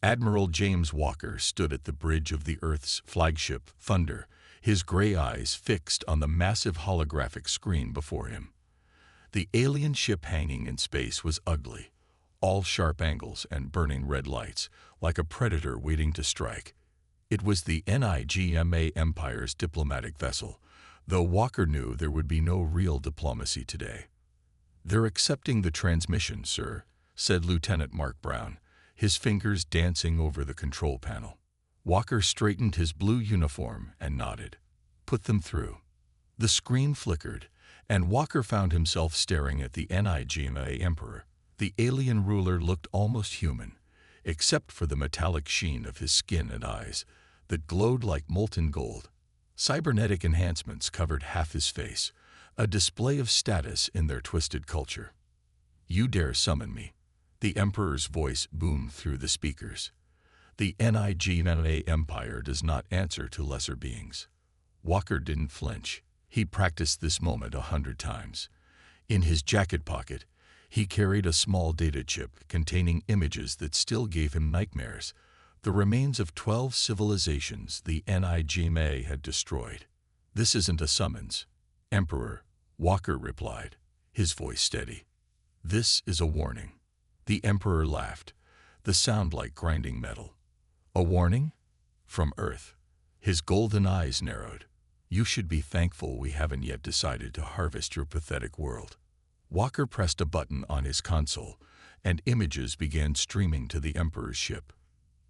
Admiral James Walker stood at the bridge of the Earth's flagship, Thunder, his gray eyes fixed on the massive holographic screen before him. The alien ship hanging in space was ugly, all sharp angles and burning red lights, like a predator waiting to strike. It was the NIGMA Empire's diplomatic vessel, though Walker knew there would be no real diplomacy today. "They're accepting the transmission, sir," said Lieutenant Mark Brown, his fingers dancing over the control panel. Walker straightened his blue uniform and nodded. "Put them through." The screen flickered, and Walker found himself staring at the NIGMA Emperor. The alien ruler looked almost human, except for the metallic sheen of his skin and eyes that glowed like molten gold. Cybernetic enhancements covered half his face, a display of status in their twisted culture. "You dare summon me?" The Emperor's voice boomed through the speakers. "The NIGMA Empire does not answer to lesser beings." Walker didn't flinch. He practiced this moment 100 times. In his jacket pocket, he carried a small data chip containing images that still gave him nightmares, the remains of 12 civilizations the NIGMA had destroyed. "This isn't a summons, Emperor," Walker replied, his voice steady. "This is a warning." The Emperor laughed, the sound like grinding metal. "A warning? From Earth?" His golden eyes narrowed. "You should be thankful we haven't yet decided to harvest your pathetic world." Walker pressed a button on his console, and images began streaming to the Emperor's ship.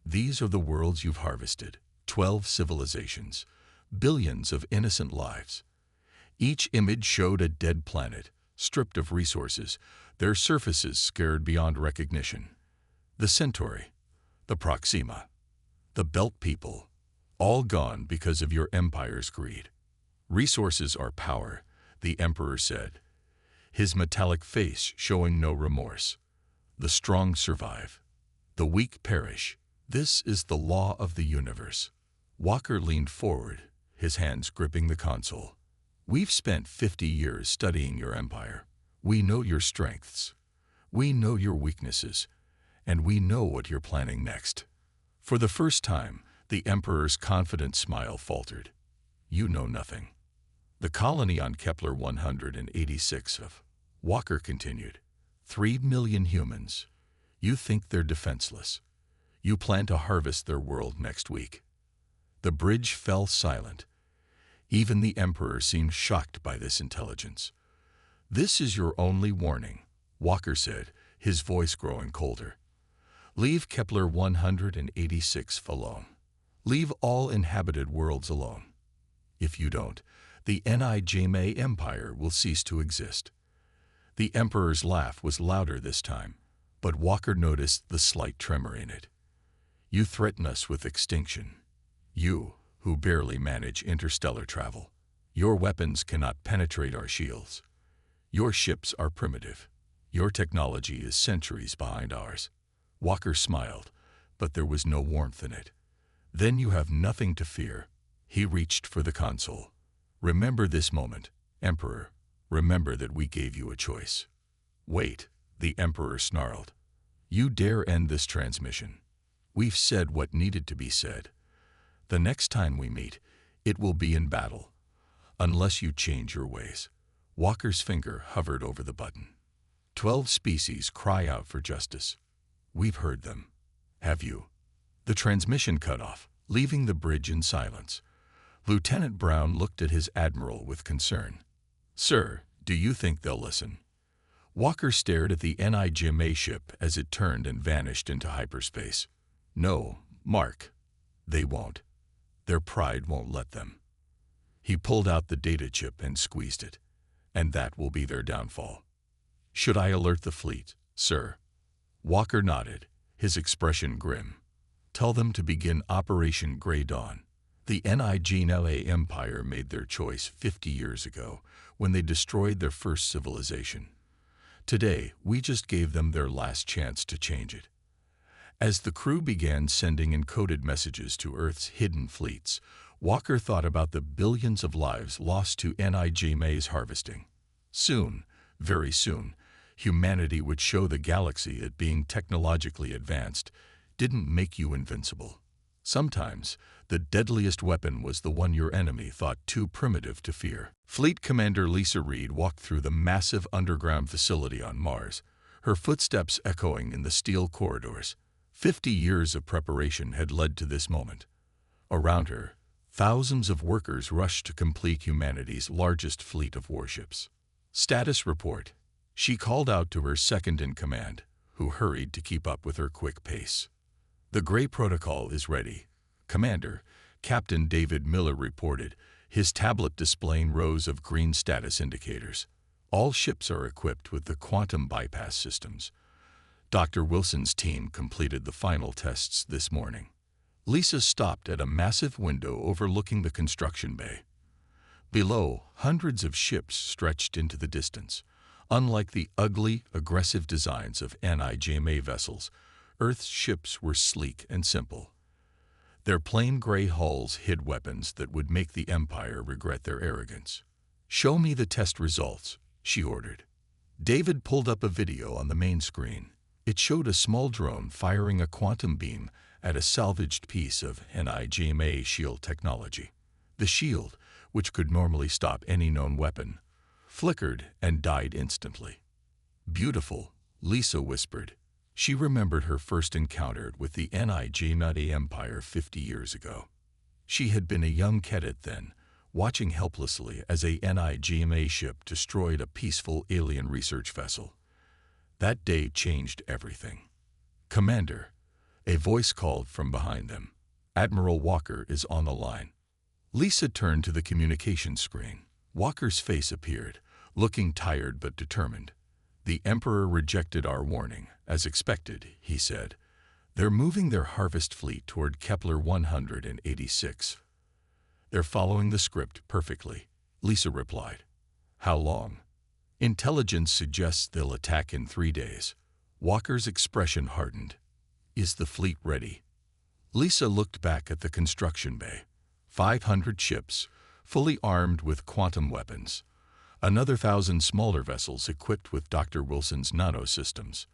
"These are the worlds you've harvested. 12 civilizations, billions of innocent lives." Each image showed a dead planet, stripped of resources, their surfaces scarred beyond recognition. The Centauri, the Proxima, the Belt people, all gone because of your empire's greed. "Resources are power," the Emperor said, his metallic face showing no remorse. "The strong survive. The weak perish. This is the law of the universe." Walker leaned forward, his hands gripping the console. "We've spent 50 years studying your empire. We know your strengths. We know your weaknesses. And we know what you're planning next." For the first time, the Emperor's confident smile faltered. "You know nothing." "The colony on Kepler 186 of," Walker continued. 3 million humans. You think they're defenseless. You plan to harvest their world next week." The bridge fell silent. Even the Emperor seemed shocked by this intelligence. "This is your only warning," Walker said, his voice growing colder. "Leave Kepler 186 alone. Leave all inhabited worlds alone. If you don't, the NIGMA Empire will cease to exist." The Emperor's laugh was louder this time, but Walker noticed the slight tremor in it. "You threaten us with extinction. You, who barely manage interstellar travel. Your weapons cannot penetrate our shields. Your ships are primitive. Your technology is centuries behind ours." Walker smiled, but there was no warmth in it. "Then you have nothing to fear." He reached for the console. "Remember this moment, Emperor. Remember that we gave you a choice." "Wait," the Emperor snarled. "You dare end this transmission? We've said what needed to be said. The next time we meet, it will be in battle. Unless you change your ways." Walker's finger hovered over the button. 12 species cry out for justice. We've heard them. Have you? The transmission cut off, leaving the bridge in silence. Lieutenant Brown looked at his admiral with concern. "Sir, do you think they'll listen?" Walker stared at the NIGMA ship as it turned and vanished into hyperspace. "No, Mark. They won't. Their pride won't let them." He pulled out the data chip and squeezed it. "And that will be their downfall." "Should I alert the fleet, sir?" Walker nodded, his expression grim. "Tell them to begin Operation Grey Dawn." The NIGMA Empire made their choice 50 years ago, when they destroyed their first civilization. Today, we just gave them their last chance to change it. As the crew began sending encoded messages to Earth's hidden fleets, Walker thought about the billions of lives lost to NIGMA's harvesting. Soon, very soon, humanity would show the galaxy at being technologically advanced, didn't make you invincible. Sometimes, the deadliest weapon was the one your enemy thought too primitive to fear. Fleet Commander Lisa Reed walked through the massive underground facility on Mars, her footsteps echoing in the steel corridors. 50 years of preparation had led to this moment. Around her, thousands of workers rushed to complete humanity's largest fleet of warships. Status report. She called out to her second-in-command, who hurried to keep up with her quick pace. The Gray Protocol is ready, Commander. Captain David Miller reported, his tablet displaying rows of green status indicators. All ships are equipped with the quantum bypass systems. Dr. Wilson's team completed the final tests this morning. Lisa stopped at a massive window overlooking the construction bay. Below, hundreds of ships stretched into the distance. Unlike the ugly, aggressive designs of NIGMA vessels, Earth's ships were sleek and simple. Their plain gray hulls hid weapons that would make the Empire regret their arrogance. "Show me the test results," she ordered. David pulled up a video on the main screen. It showed a small drone firing a quantum beam at a salvaged piece of NIGMA shield technology. The shield, which could normally stop any known weapon, flickered and died instantly. "Beautiful," Lisa whispered. She remembered her first encounter with the NIGMA Empire 50 years ago. She had been a young cadet then, watching helplessly as a NIGMA ship destroyed a peaceful alien research vessel. That day changed everything. "Commander," a voice called from behind them. "Admiral Walker is on the line." Lisa turned to the communication screen. Walker's face appeared, looking tired but determined. "The Emperor rejected our warning, as expected," he said. "They're moving their harvest fleet toward Kepler 186. "They're following the script perfectly," Lisa replied. "How long?" "Intelligence suggests they'll attack in 3 days." Walker's expression hardened. "Is the fleet ready?" Lisa looked back at the construction bay. 500 ships, fully armed with quantum weapons. Another 1,000 smaller vessels equipped with Dr. Wilson's nanosystems.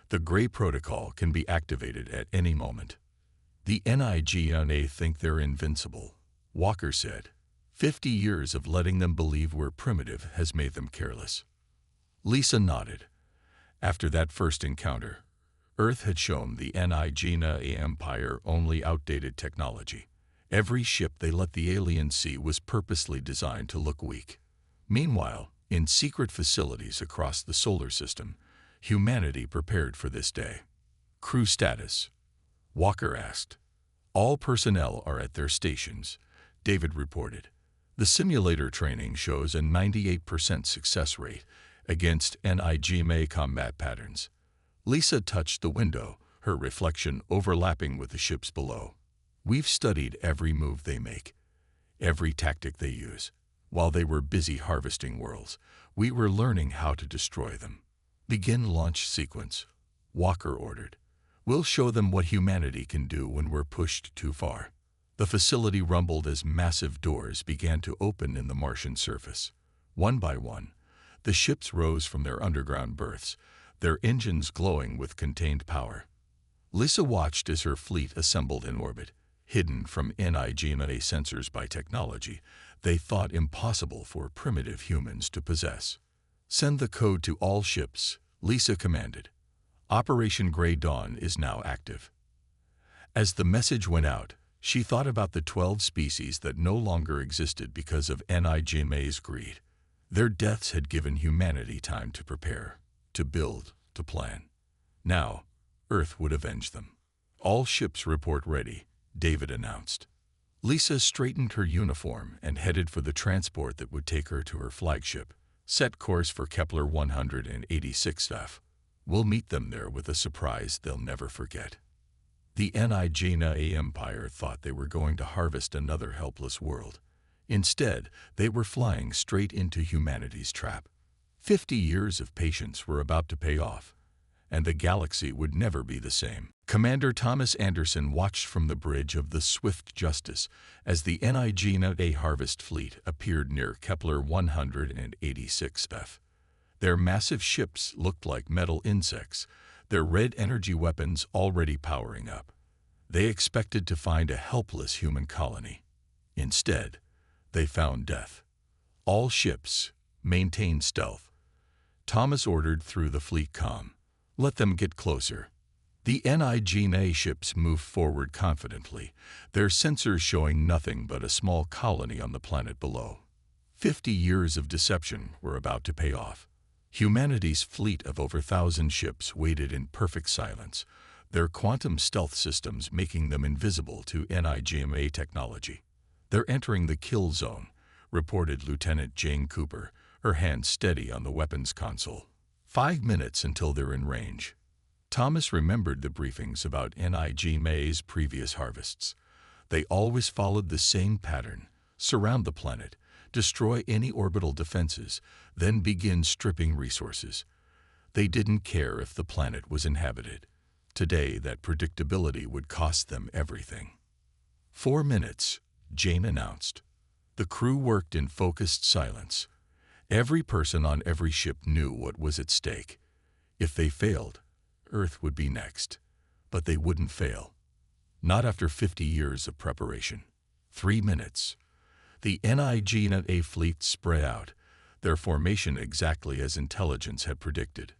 The Gray Protocol can be activated at any moment. "The NIGMA think they're invincible," Walker said. 50 years of letting them believe we're primitive has made them careless." Lisa nodded. After that first encounter, Earth had shown the NIGMA Empire only outdated technology. Every ship they let the aliens see was purposely designed to look weak. Meanwhile, in secret facilities across the solar system, humanity prepared for this day. "Crew status?" Walker asked. "All personnel are at their stations," David reported. "The simulator training shows a 98% success rate against NIGMA combat patterns." Lisa touched the window, her reflection overlapping with the ships below. "We've studied every move they make, every tactic they use. While they were busy harvesting worlds, we were learning how to destroy them." "Begin launch sequence," Walker ordered. "We'll show them what humanity can do when we're pushed too far." The facility rumbled as massive doors began to open in the Martian surface. One by one, the ships rose from their underground berths, their engines glowing with contained power. Lisa watched as her fleet assembled in orbit, hidden from NIGMA sensors by technology they thought impossible for primitive humans to possess. "Send the code to all ships," Lisa commanded. "Operation Grey Dawn is now active." As the message went out, she thought about the 12 species that no longer existed because of NIGMA's greed. Their deaths had given humanity time to prepare, to build, to plan. Now, Earth would avenge them. "All ships report ready," David announced. Lisa straightened her uniform and headed for the transport that would take her to her flagship. "Set course for Kepler 186 F. We'll meet them there with a surprise they'll never forget." The NIGMA Empire thought they were going to harvest another helpless world. Instead, they were flying straight into humanity's trap. 50 years of patience were about to pay off, and the galaxy would never be the same. Commander Thomas Anderson watched from the bridge of the Swift Justice as the NIGMA harvest fleet appeared near Kepler 186 F. Their massive ships looked like metal insects, their red energy weapons already powering up. They expected to find a helpless human colony. Instead, they found death. All ships, maintain stealth. Thomas ordered through the fleet comm. Let them get closer. The NIGMA ships moved forward confidently, their sensors showing nothing but a small colony on the planet below. 50 years of deception were about to pay off. Humanity's fleet of over 1,000 ships waited in perfect silence, their quantum stealth systems making them invisible to NIGMA technology. "They're entering the kill zone," reported Lieutenant Jane Cooper, her hand steady on the weapons console. 5 minutes until they're in range. Thomas remembered the briefings about NIGMA's previous harvests. They always followed the same pattern: surround the planet, destroy any orbital defenses, then begin stripping resources. They didn't care if the planet was inhabited. Today, that predictability would cost them everything. 4 minutes, Jane announced. The crew worked in focused silence. Every person on every ship knew what was at stake. If they failed, Earth would be next. But they wouldn't fail. Not after 50 years of preparation. 3 minutes. The NIGMA fleet spread out, their formation exactly as intelligence had predicted.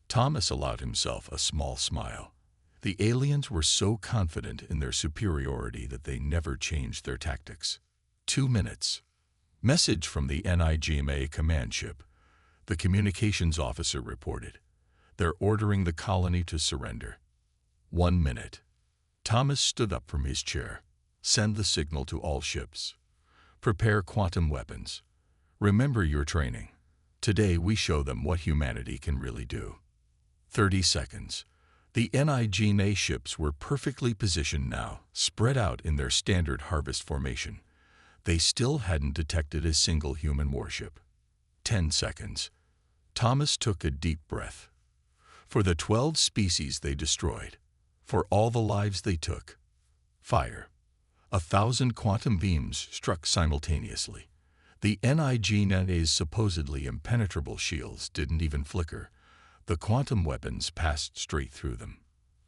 Thomas allowed himself a small smile. The aliens were so confident in their superiority that they never changed their tactics. 2 minutes. Message from the NIGMA command ship. The communications officer reported. They're ordering the colony to surrender. 1 minute. Thomas stood up from his chair. Send the signal to all ships. Prepare quantum weapons. Remember your training. Today we show them what humanity can really do. 30 seconds. The NIGMA ships were perfectly positioned now, spread out in their standard harvest formation. They still hadn't detected a single human warship. 10 seconds. Thomas took a deep breath. For the 12 species they destroyed, for all the lives they took. Fire. 1,000 quantum beams struck simultaneously. The NIGMA's supposedly impenetrable shields didn't even flicker. The quantum weapons passed straight through them.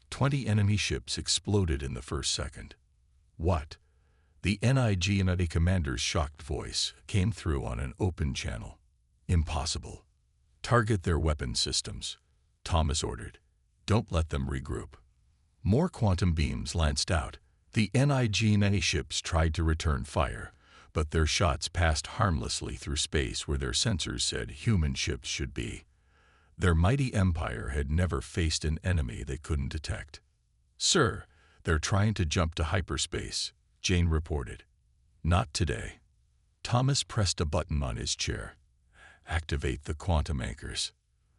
20 enemy ships exploded in the first second. What? The NIGMA commander's shocked voice came through on an open channel. Impossible. Target their weapon systems, Thomas ordered. Don't let them regroup. More quantum beams lanced out. The NIGMA ships tried to return fire, but their shots passed harmlessly through space where their sensors said human ships should be. Their mighty empire had never faced an enemy they couldn't detect. "Sir, they're trying to jump to hyperspace," Jane reported. "Not today." Thomas pressed a button on his chair. Activate the quantum anchors.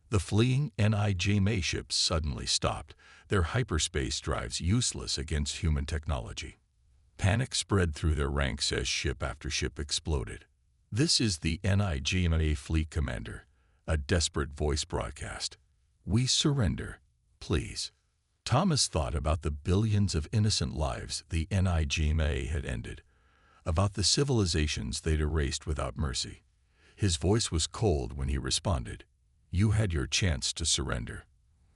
The fleeing NIGMA ships suddenly stopped, their hyperspace drives useless against human technology. Panic spread through their ranks as ship after ship exploded. "This is the NIGMA fleet commander," a desperate voice broadcast. "We surrender, please." Thomas thought about the billions of innocent lives the NIGMA had ended, about the civilizations they'd erased without mercy. His voice was cold when he responded. "You had your chance to surrender.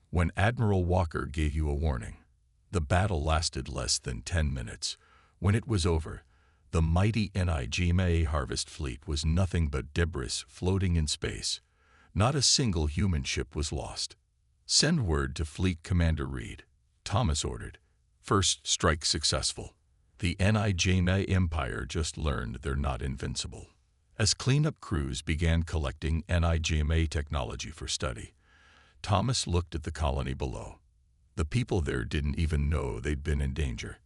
When Admiral Walker gave you a warning. The battle lasted less than 10 minutes. When it was over, the mighty NIGMA harvest fleet was nothing but debris floating in space. Not a single human ship was lost. Send word to Fleet Commander Reed," Thomas ordered. "First strike successful. The NIGMA Empire just learned they're not invincible." As cleanup crews began collecting NIGMA technology for study, Thomas looked at the colony below. The people there didn't even know they'd been in danger.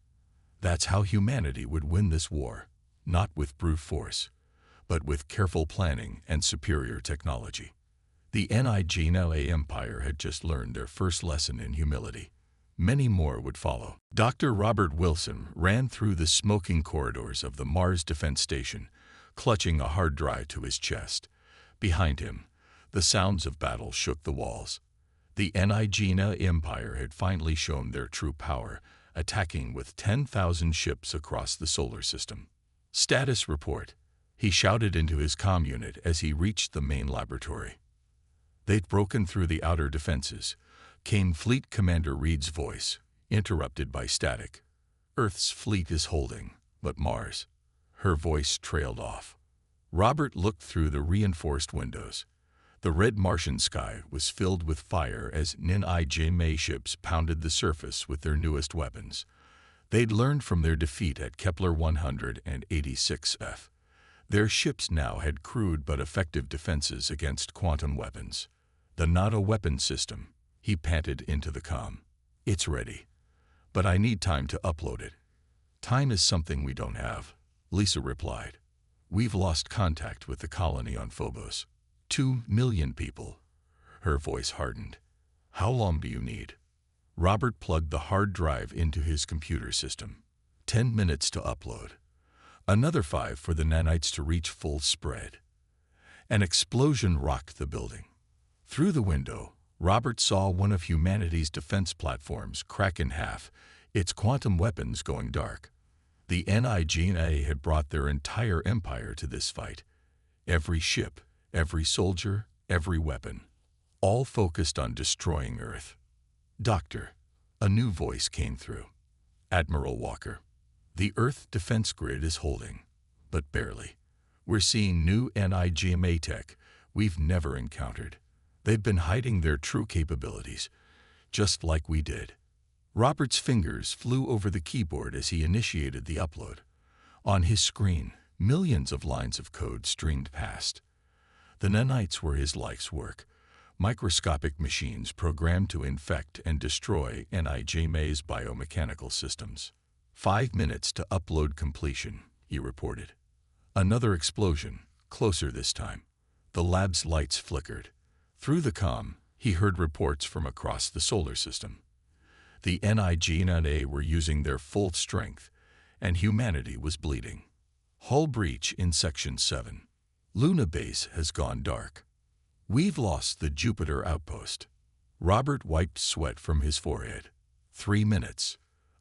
That's how humanity would win this war, not with brute force, but with careful planning and superior technology. The NIGMA Empire had just learned their first lesson in humility. Many more would follow. Dr. Robert Wilson ran through the smoking corridors of the Mars Defense Station, clutching a hard drive to his chest. Behind him, the sounds of battle shook the walls. The NIGMA Empire had finally shown their true power, attacking with 10,000 ships across the solar system. "Status report," he shouted into his comm unit as he reached the main laboratory. They'd broken through the outer defenses, came Fleet Commander Reed's voice, interrupted by static. Earth's fleet is holding, but Mars. Her voice trailed off. Robert looked through the reinforced windows. The red Martian sky was filled with fire as NIGMA ships pounded the surface with their newest weapons. They'd learned from their defeat at Kepler 186F. Their ships now had crude but effective defenses against quantum weapons. The NATO weapon system, he panted into the comm. It's ready. But I need time to upload it. Time is something we don't have, Lisa replied. We've lost contact with the colony on Phobos. 2 million people. Her voice hardened. How long do you need? Robert plugged the hard drive into his computer system. 10 minutes to upload. Another 5 for the nanites to reach full spread. An explosion rocked the building. Through the window, Robert saw one of humanity's defense platforms crack in half, its quantum weapons going dark. The NIGMA had brought their entire empire to this fight. Every ship, every soldier, every weapon, all focused on destroying Earth. Doctor, a new voice came through. Admiral Walker, the Earth defense grid is holding, but barely. We're seeing new NIGMA tech we've never encountered. They've been hiding their true capabilities, just like we did. Robert's fingers flew over the keyboard as he initiated the upload. On his screen, millions of lines of code streamed past. The nanites were his life's work, microscopic machines programmed to infect and destroy NIGMA's biomechanical systems. 5 minutes to upload completion, he reported. Another explosion, closer this time. The lab's lights flickered. Through the comm, he heard reports from across the solar system. The NIGMA were using their full strength, and humanity was bleeding. Hull breach in Section 7. Luna Base has gone dark. We've lost the Jupiter outpost. Robert wiped sweat from his forehead. 3 minutes.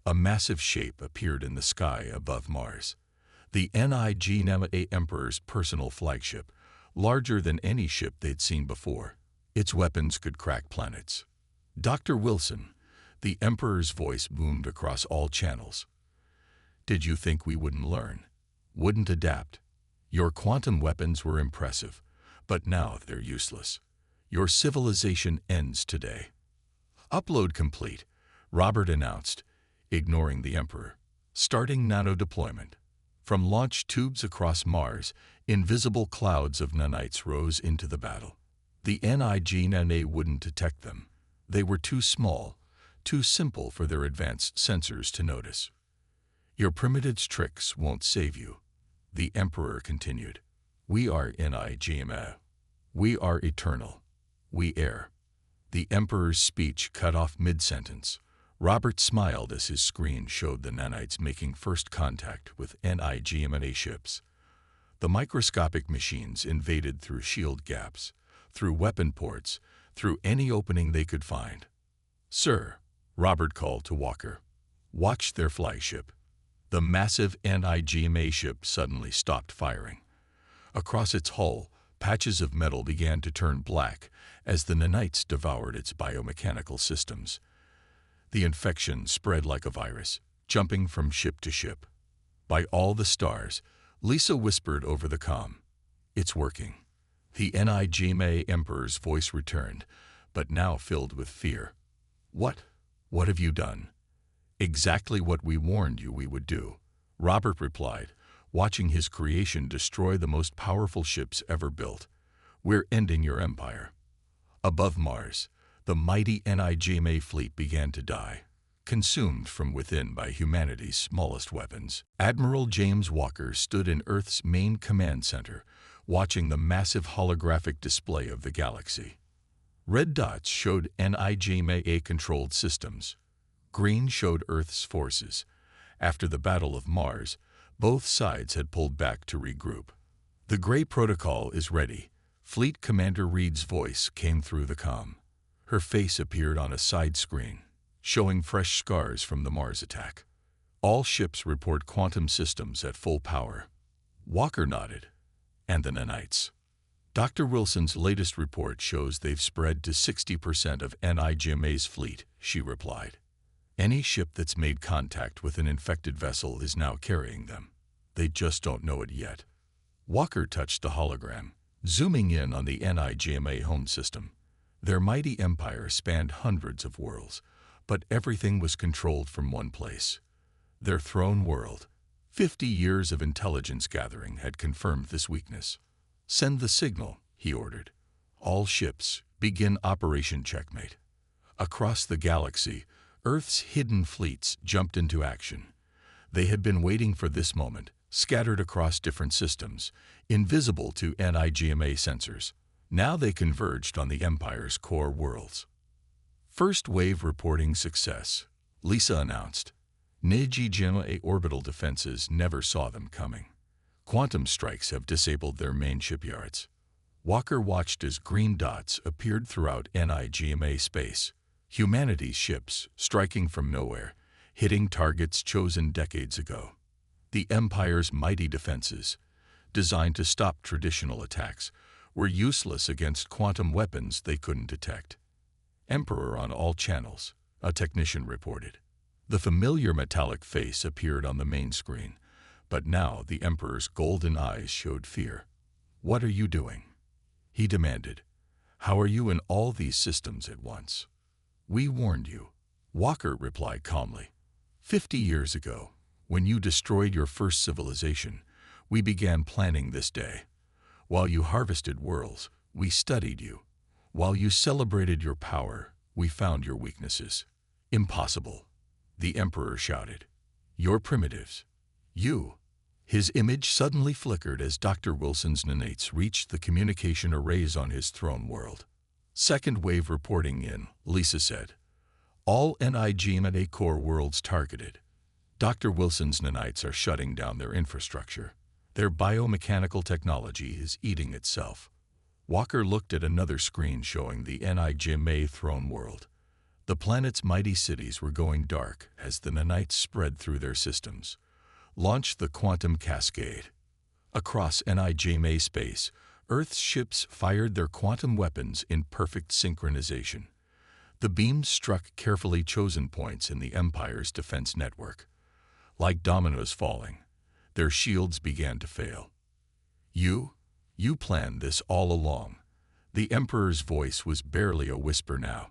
A massive shape appeared in the sky above Mars. The NIGMA Emperor's personal flagship, larger than any ship they'd seen before. Its weapons could crack planets. Dr. Wilson, the Emperor's voice boomed across all channels. Did you think we wouldn't learn? Wouldn't adapt? Your quantum weapons were impressive, but now they're useless. Your civilization ends today. Upload complete, Robert announced, ignoring the Emperor. Starting nano deployment. From launch tubes across Mars, invisible clouds of nanites rose into the battle. The NIGMA wouldn't detect them. They were too small, too simple for their advanced sensors to notice. Your primitive's tricks won't save you, the Emperor continued. We are NIGMA. We are eternal. We err. The Emperor's speech cut off mid-sentence. Robert smiled as his screen showed the nanites making first contact with NIGMA ships. The microscopic machines invaded through shield gaps, through weapon ports, through any opening they could find. Sir, Robert called to Walker. Watch their flagship. The massive NIGMA ship suddenly stopped firing. Across its hull, patches of metal began to turn black as the nanites devoured its biomechanical systems. The infection spread like a virus, jumping from ship to ship. By all the stars, Lisa whispered over the comm. It's working. The NIGMA Emperor's voice returned, but now filled with fear. What? What have you done? Exactly what we warned you we would do, Robert replied, watching his creation destroy the most powerful ships ever built. We're ending your empire. Above Mars, the mighty NIGMA fleet began to die, consumed from within by humanity's smallest weapons. Admiral James Walker stood in Earth's main command center, watching the massive holographic display of the galaxy. Red dots showed NIGMA-controlled systems. Green showed Earth's forces. After the Battle of Mars, both sides had pulled back to regroup. The Gray Protocol is ready. Fleet Commander Reed's voice came through the comm. Her face appeared on a side screen, showing fresh scars from the Mars attack. All ships report quantum systems at full power. Walker nodded. And the nanites. Dr. Wilson's latest report shows they've spread to 60% of NIGMA's fleet, she replied. Any ship that's made contact with an infected vessel is now carrying them. They just don't know it yet. Walker touched the hologram, zooming in on the NIGMA home system. Their mighty empire spanned hundreds of worlds, but everything was controlled from one place. Their throne world. 50 years of intelligence gathering had confirmed this weakness. Send the signal, he ordered. All ships, begin Operation Checkmate. Across the galaxy, Earth's hidden fleets jumped into action. They had been waiting for this moment, scattered across different systems, invisible to NIGMA sensors. Now they converged on the Empire's core worlds. First wave reporting success, Lisa announced. NIGMA orbital defenses never saw them coming. Quantum strikes have disabled their main shipyards. Walker watched as green dots appeared throughout NIGMA space. Humanity's ships, striking from nowhere, hitting targets chosen decades ago. The Empire's mighty defenses, designed to stop traditional attacks, were useless against quantum weapons they couldn't detect. Emperor on all channels, a technician reported. The familiar metallic face appeared on the main screen, but now the Emperor's golden eyes showed fear. What are you doing? He demanded. How are you in all these systems at once? We warned you. Walker replied calmly. 50 years ago, when you destroyed your first civilization, we began planning this day. While you harvested worlds, we studied you. While you celebrated your power, we found your weaknesses. Impossible, the Emperor shouted. You're primitives. You. His image suddenly flickered as Dr. Wilson's nanites reached the communication arrays on his throne world. Second wave reporting in, Lisa said. All NIGMA core worlds targeted. Dr. Wilson's nanites are shutting down their infrastructure. Their biomechanical technology is eating itself. Walker looked at another screen showing the NIGMA throne world. The planet's mighty cities were going dark as the nanites spread through their systems. Launched the quantum cascade. Across NIGMA space, Earth's ships fired their quantum weapons in perfect synchronization. The beams struck carefully chosen points in the Empire's defense network. Like dominoes falling, their shields began to fail. You planned this all along. The Emperor's voice was barely a whisper now.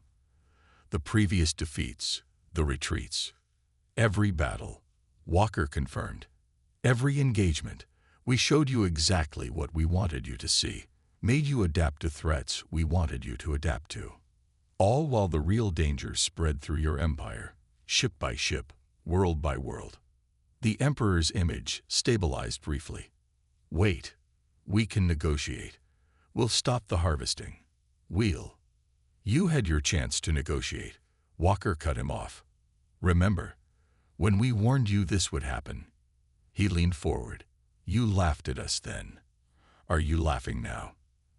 The previous defeats, the retreats, every battle, Walker confirmed. Every engagement, we showed you exactly what we wanted you to see, made you adapt to threats we wanted you to adapt to. All while the real dangers spread through your empire, ship by ship, world by world. The Emperor's image stabilized briefly. Wait, we can negotiate. We'll stop the harvesting. You had your chance to negotiate. Walker cut him off. Remember, when we warned you this would happen. He leaned forward. You laughed at us then. Are you laughing now?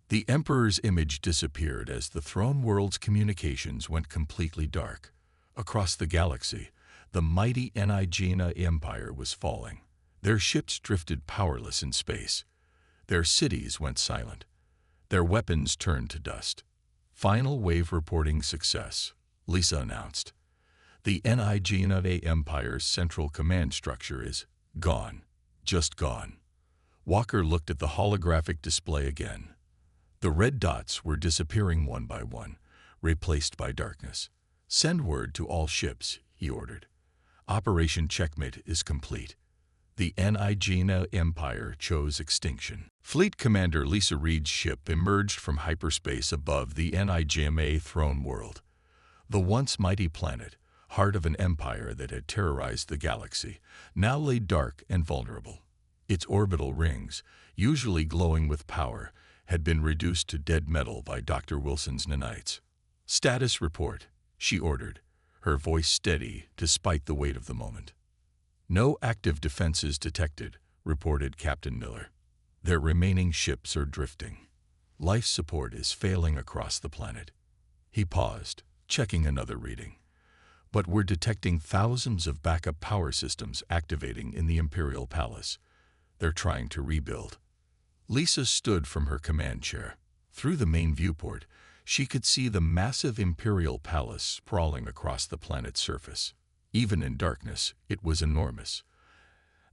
The Emperor's image disappeared as the throne world's communications went completely dark. Across the galaxy, the mighty NIGMA Empire was falling. Their ships drifted powerless in space. Their cities went silent. Their weapons turned to dust. Final wave reporting success, Lisa announced. The NIGMA Empire's central command structure is gone. Just gone. Walker looked at the holographic display again. The red dots were disappearing one by one, replaced by darkness. Send word to all ships, he ordered. Operation Checkmate is complete. The NIGMA Empire chose extinction. Fleet Commander Lisa Reed's ship emerged from hyperspace above the NIGMA throne world. The once mighty planet, heart of an empire that had terrorized the galaxy, now lay dark and vulnerable. Its orbital rings, usually glowing with power, had been reduced to dead metal by Dr. Wilson's nanites. Status report, she ordered, her voice steady despite the weight of the moment. No active defenses detected, reported Captain Miller. Their remaining ships are drifting. Life support is failing across the planet. He paused, checking another reading. But we're detecting thousands of backup power systems activating in the Imperial Palace. They're trying to rebuild. Lisa stood from her command chair. Through the main viewport, she could see the massive Imperial Palace sprawling across the planet's surface. Even in darkness, it was enormous.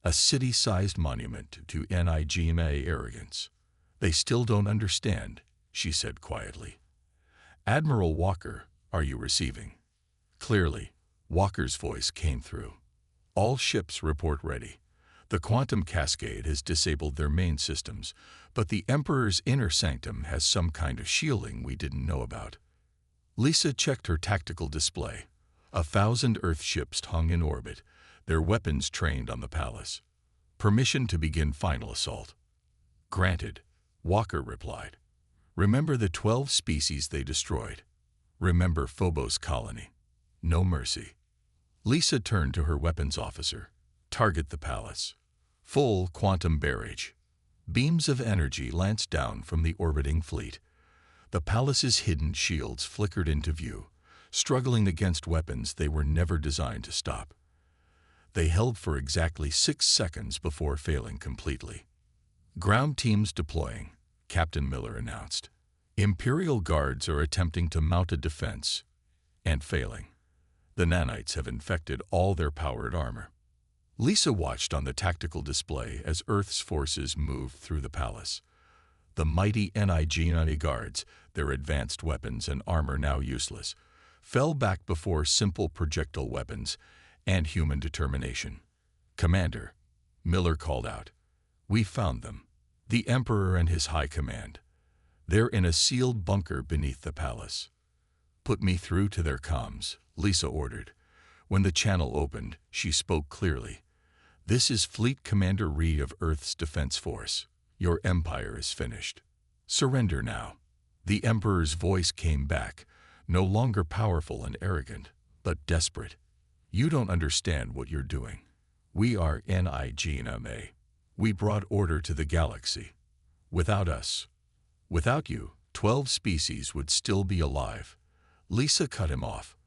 A city-sized monument to NIGMA arrogance. "They still don't understand," she said quietly. "Admiral Walker, are you receiving?" Clearly, Walker's voice came through. "All ships report ready. The quantum cascade has disabled their main systems, but the Emperor's inner sanctum has some kind of shielding we didn't know about." Lisa checked her tactical display. 1,000 Earth ships hung in orbit, their weapons trained on the palace. "Permission to begin final assault." "Granted," Walker replied. "Remember the 12 species they destroyed. Remember Phobos colony. No mercy." Lisa turned to her weapons officer. "Target the palace. Full quantum barrage." Beams of energy lanced down from the orbiting fleet. The palace's hidden shields flickered into view, struggling against weapons they were never designed to stop. They held for exactly 6 seconds before failing completely. "Ground teams deploying," Captain Miller announced. "Imperial guards are attempting to mount a defense, and failing. The nanites have infected all their powered armor." Lisa watched on the tactical display as Earth's forces moved through the palace. The mighty NIGMA guards, their advanced weapons and armor now useless, fell back before simple projectile weapons and human determination. "Commander," Miller called out, "we found them. The Emperor and his high command. They're in a sealed bunker beneath the palace." "Put me through to their comms," Lisa ordered. When the channel opened, she spoke clearly. "This is Fleet Commander Reed of Earth's Defense Force. Your empire is finished. Surrender now." The Emperor's voice came back, no longer powerful and arrogant, but desperate. "You don't understand what you're doing. We are NIGMA. We brought order to the galaxy. Without us, without you, 12 species would still be alive." Lisa cut him off.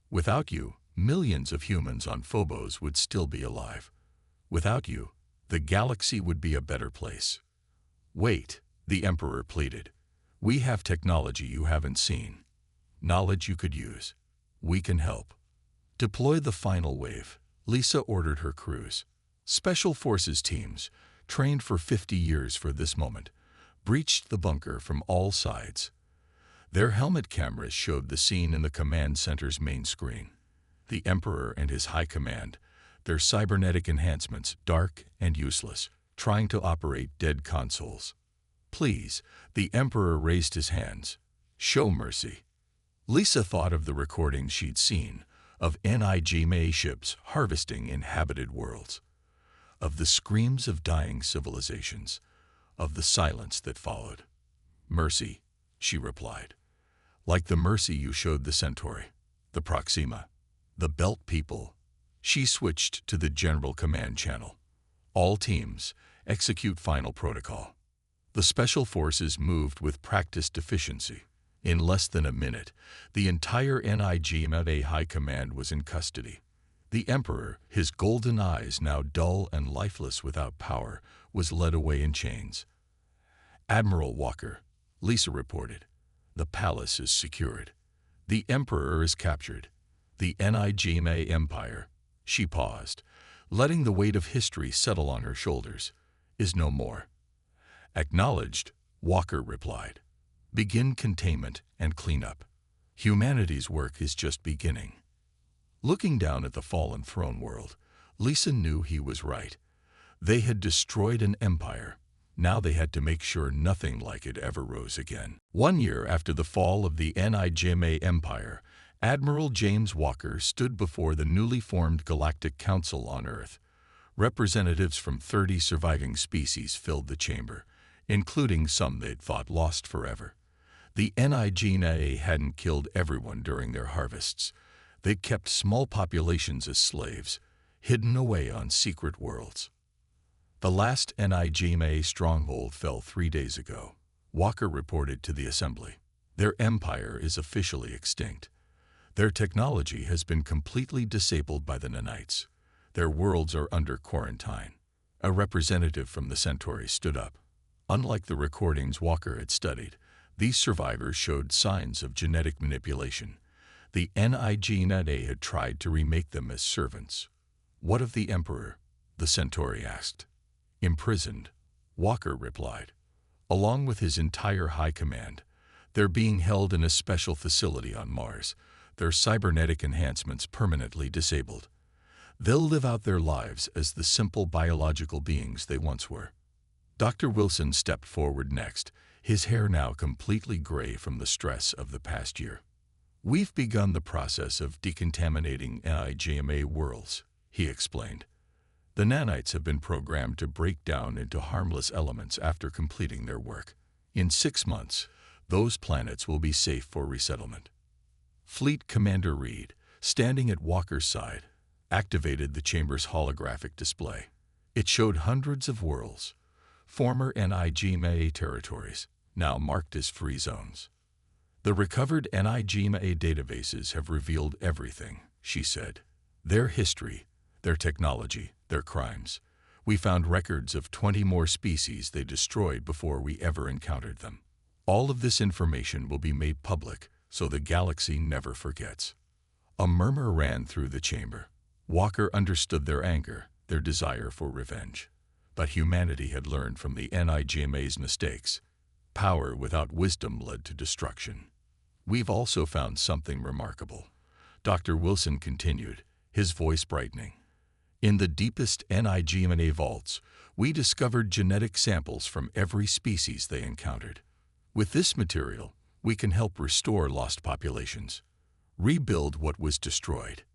"Without you, millions of humans on Phobos would still be alive. Without you, the galaxy would be a better place." "Wait," the Emperor pleaded. "We have technology you haven't seen. Knowledge you could use. We can help." "Deploy the final wave," Lisa ordered her crews. Special Forces teams, trained for 50 years for this moment, breached the bunker from all sides. Their helmet cameras showed the scene in the command center's main screen. The Emperor and his high command, their cybernetic enhancements dark and useless, trying to operate dead consoles. "Please," the Emperor raised his hands. "Show mercy." Lisa thought of the recordings she'd seen, of NIGMA ships harvesting inhabited worlds, of the screams of dying civilizations, of the silence that followed. "Mercy," she replied. "Like the mercy you showed the Centauri, the Proxima, the Belt people." She switched to the General Command channel. "All teams, execute final protocol." The Special Forces moved with practiced efficiency. In less than a minute, the entire NIGMA High Command was in custody. The Emperor, his golden eyes now dull and lifeless without power, was led away in chains. "Admiral Walker," Lisa reported, "the palace is secured. The Emperor is captured. The NIGMA Empire," she paused, letting the weight of history settle on her shoulders, "is no more." "Acknowledged," Walker replied. "Begin containment and cleanup. Humanity's work is just beginning." Looking down at the fallen throne world, Lisa knew he was right. They had destroyed an empire. Now they had to make sure nothing like it ever rose again. 1 year after the fall of the NIGMA Empire, Admiral James Walker stood before the newly formed Galactic Council on Earth. Representatives from 30 surviving species filled the chamber, including some they'd thought lost forever. The NIGMA hadn't killed everyone during their harvests. They'd kept small populations as slaves, hidden away on secret worlds. The last NIGMA stronghold fell 3 days ago, Walker reported to the Assembly. Their empire is officially extinct. Their technology has been completely disabled by the nanites. Their worlds are under quarantine. A representative from the Centauri stood up. Unlike the recordings Walker had studied, these survivors showed signs of genetic manipulation. The NIGMA had tried to remake them as servants. "What of the Emperor?" the Centauri asked. "Imprisoned," Walker replied. "Along with his entire high command. They're being held in a special facility on Mars, their cybernetic enhancements permanently disabled. They'll live out their lives as the simple biological beings they once were." Dr. Wilson stepped forward next, his hair now completely gray from the stress of the past year. "We've begun the process of decontaminating NIGMA worlds," he explained. "The nanites have been programmed to break down into harmless elements after completing their work. In 6 months, those planets will be safe for resettlement." Fleet Commander Reed, standing at Walker's side, activated the chamber's holographic display. It showed hundreds of worlds, former NIGMA territories, now marked as free zones. "The recovered NIGMA databases have revealed everything," she said. "Their history, their technology, their crimes. We found records of 20 more species they destroyed before we ever encountered them. All of this information will be made public so the galaxy never forgets." A murmur ran through the chamber. Walker understood their anger, their desire for revenge. But humanity had learned from the NIGMA's mistakes. Power without wisdom led to destruction. "We've also found something remarkable," Dr. Wilson continued, his voice brightening. "In the deepest NIGMA vaults, we discovered genetic samples from every species they encountered. With this material, we can help restore lost populations, rebuild what was destroyed."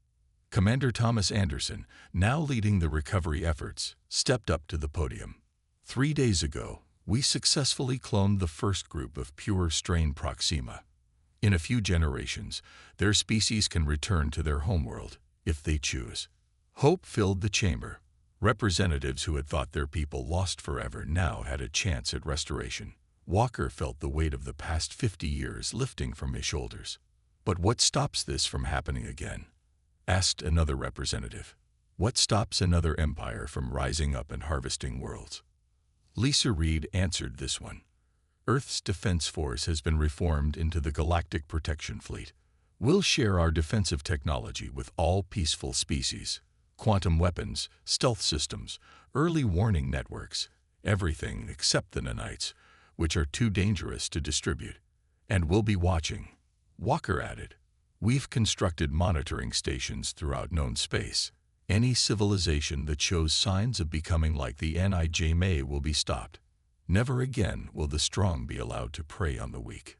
Commander Thomas Anderson, now leading the recovery efforts, stepped up to the podium. 3 days ago, we successfully cloned the first group of pure strain Proxima. In a few generations, their species can return to their homeworld, if they choose." Hope filled the chamber. Representatives who had thought their people lost forever now had a chance at restoration. Walker felt the weight of the past 50 years lifting from his shoulders. "But what stops this from happening again?" asked another representative. "What stops another empire from rising up and harvesting worlds?" Lisa Reed answered this one. "Earth's Defense Force has been reformed into the Galactic Protection Fleet. We'll share our defensive technology with all peaceful species. Quantum weapons, stealth systems, early warning networks, everything except the nanites, which are too dangerous to distribute. And we'll be watching." Walker added, "We've constructed monitoring stations throughout known space. Any civilization that shows signs of becoming like the NIGMA will be stopped. Never again will the strong be allowed to prey on the weak."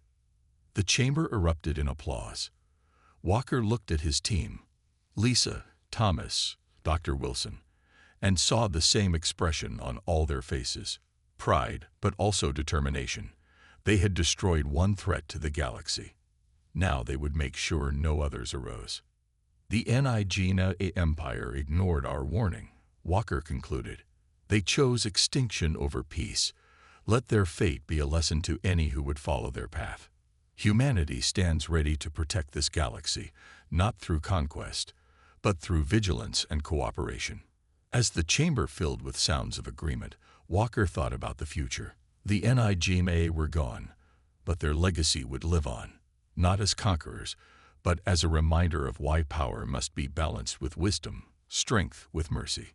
The chamber erupted in applause. Walker looked at his team, Lisa, Thomas, Dr. Wilson, and saw the same expression on all their faces. Pride, but also determination. They had destroyed one threat to the galaxy. Now they would make sure no others arose. "The NIGMA Empire ignored our warning," Walker concluded. "They chose extinction over peace. Let their fate be a lesson to any who would follow their path. Humanity stands ready to protect this galaxy, not through conquest, but through vigilance and cooperation." As the chamber filled with sounds of agreement, Walker thought about the future. The NIGMA were gone, but their legacy would live on, not as conquerors, but as a reminder of why power must be balanced with wisdom, strength with mercy.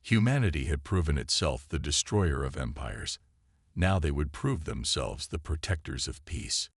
Humanity had proven itself the destroyer of empires. Now they would prove themselves the protectors of peace.